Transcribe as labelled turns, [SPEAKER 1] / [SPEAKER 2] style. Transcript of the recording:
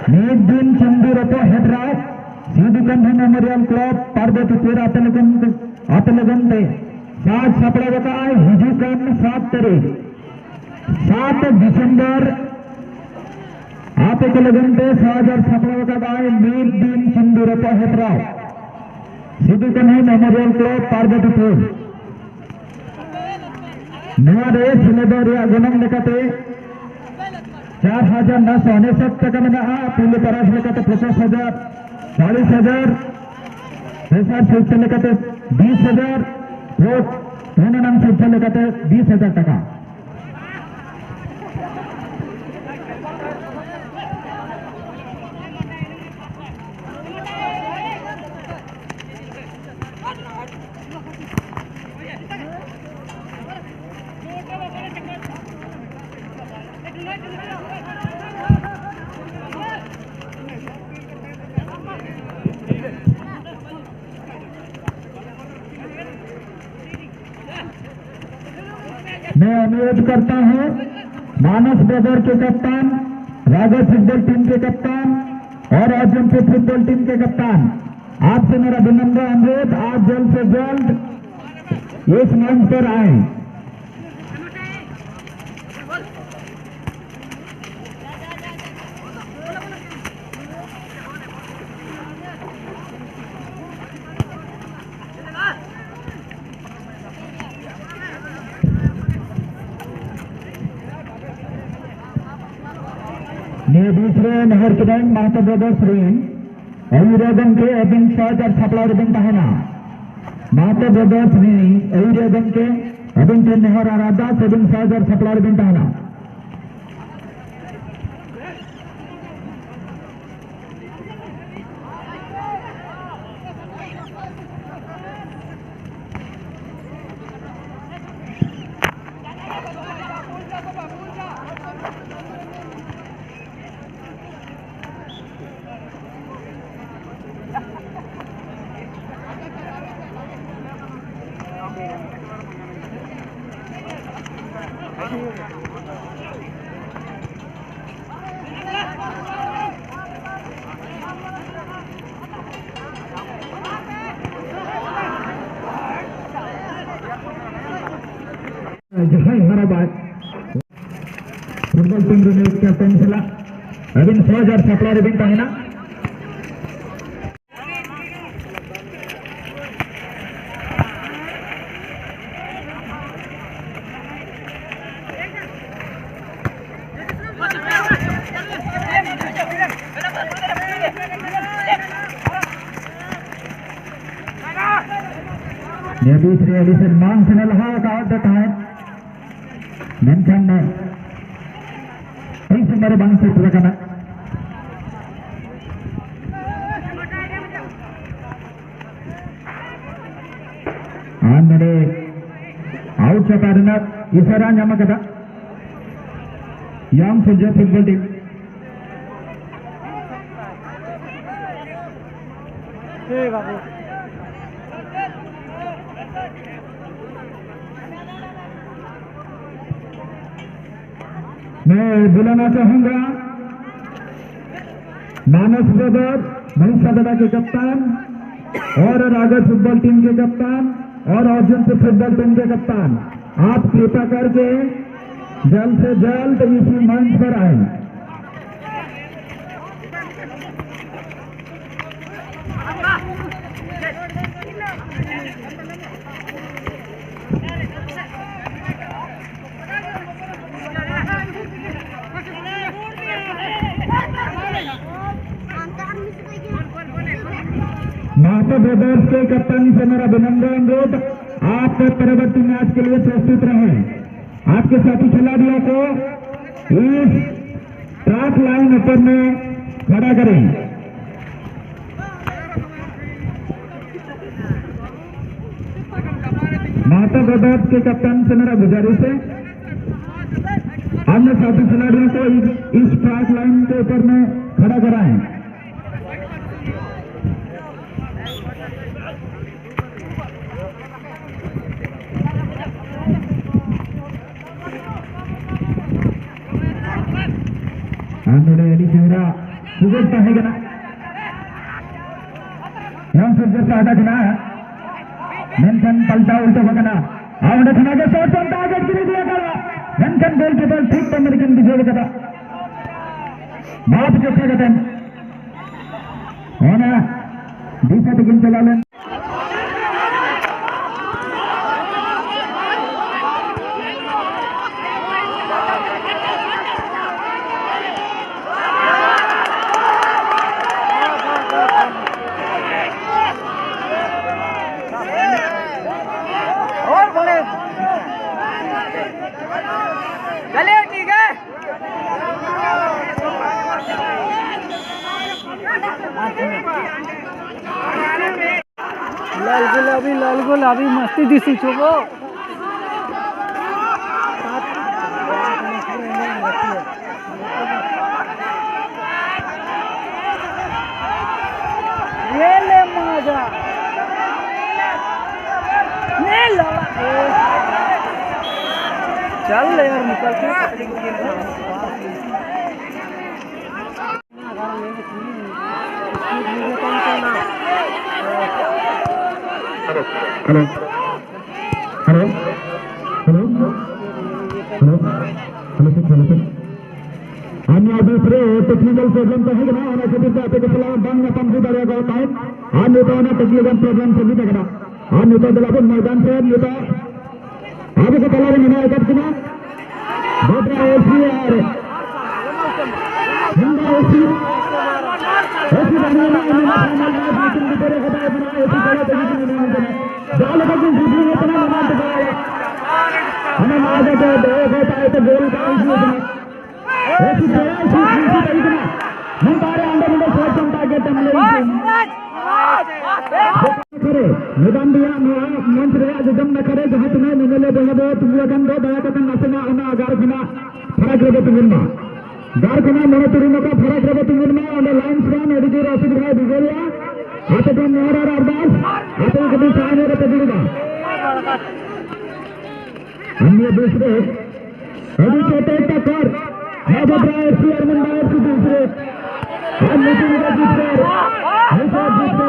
[SPEAKER 1] Nidin Chandurato Headrat, Sidikandhi Memorial Club, Parbatipur Atalagante, Saat Saplavakai, Hijukan, 7 तारीख 7 दिसंबर Atalagante, Sajar Saplavakai, Nidin Chandurato Headrat, Sidikandhi Memorial Club, Parbatipur. नया race सिलेबर या गुणम लेकते 4,969 टका में पहले परास लेकते 50,000 40,000 पैसा सूत्र लेकते 20,000 वोट दोनों नाम सूत्र लेकते 20,000 टका मैं अनुरोध करता हूं मानस ब्रदर के कप्तान, राजा फुटबॉल टीम के कप्तान और अर्जुनपुर फुटबॉल टीम के कप्तान, आपसे मेरा विनम्र अनुरोध, आप जल्द से जल्द इस मंच पर आए। मैं दूसरे नहर किरण महतो ब्रदर्स रिंग अयुरेगन के अबिन 6,000 छपला रिबन तहना महतो ब्रदर्स रिंग अयुरेगन के अबिन के नहर आराधा अबिन 6,000 छपला रिबन तहना हमारा बात फुटबॉल टीम में कैप्टन चला अबिन 6,000 छपला रिबन तहना ये दूसरी एडिशन मांग से लगा का देता है मेंशन ने ऐसे मेरे बांग से लगाना मेरे आउट चपारना इसारा न्यामा कदा यांग फुटबॉल फुटबॉल टीम मैं बुलाना चाहूंगा मानस ब्रदर महिषादड़ा के कप्तान और रागर फुटबॉल टीम के कप्तान और अर्जुनपुर फुटबॉल टीम के कप्तान, आप कृपा करके जल्द से जल्द इसी मंच पर आए। महतो ब्रदर्स के कप्तानी से मेरा विनम्र अनुरोध, आप परवर्ती मैच के लिए प्रस्तुत रहें। आपके साथी खिलाड़ियों को इस ट्रैक लाइन ऊपर में खड़ा करें। महतो ब्रदर्स के कप्तान से मेरा गुजारिश है, अन्य साथी खिलाड़ियों को इस ट्रैक लाइन के ऊपर में खड़ा कराएं। Anu di sini sudah tahu kan? Yang sudah ada kena, menkan palta ulta kena. Awalnya kena ke shot on target kiri dia kena. Menkan goalkeeper ठीक American bisa kata. Bapak cepat kata. Mana? Bisa bikin jalan.
[SPEAKER 2] चलिए ठीक है लाल गुलाबी मस्ती दिसी चुको ये ले मजा ने लगा चल यार निकल के
[SPEAKER 1] hello hello hello hello hello sir अन्य दूसरे टेक्निकल प्रॉब्लम तो है ना आना से भी आपके सलाम बंद अपन भी बढ़ेगा टाइम अन्य तो ना टेक्निकल प्रॉब्लम से भी तगड़ा अन्य तो दिलापन मैदान से अन्य तो आगे से कलर में ना करना बहुत रहा ओसी यार हिंदा ओसी ओसी बनाना है ना फाइनल में तेरे को बताया बना ओसी करे तो नहीं बना जाल का कुछ भी नहीं इतना बना तो हमें मार दे दो होता है तो गोल का इसमें बना ओसी तेरा ओसी कहीं बना हम बारे अंदर में शॉट बनता है गेट हम करे मैदान दिया मंच रहा जम न करे जहां तुम्हें मिले दे तुम लोगन दो दया करके नसना उना अगार बिना फरक रहे तुमना गार कना मन तुरनो का फरक रहे तुमना और लाइन फ्रॉम एडिजी रशीद भाई बिगरिया आते तो मोर और अरदास आते कभी सामने रहते दिलगा अन्य दूसरे एडिकेटेड तक और हैदराबाद सी अरमान भाई दूसरे हम मीटिंग का दूसरे ऐसा दूसरे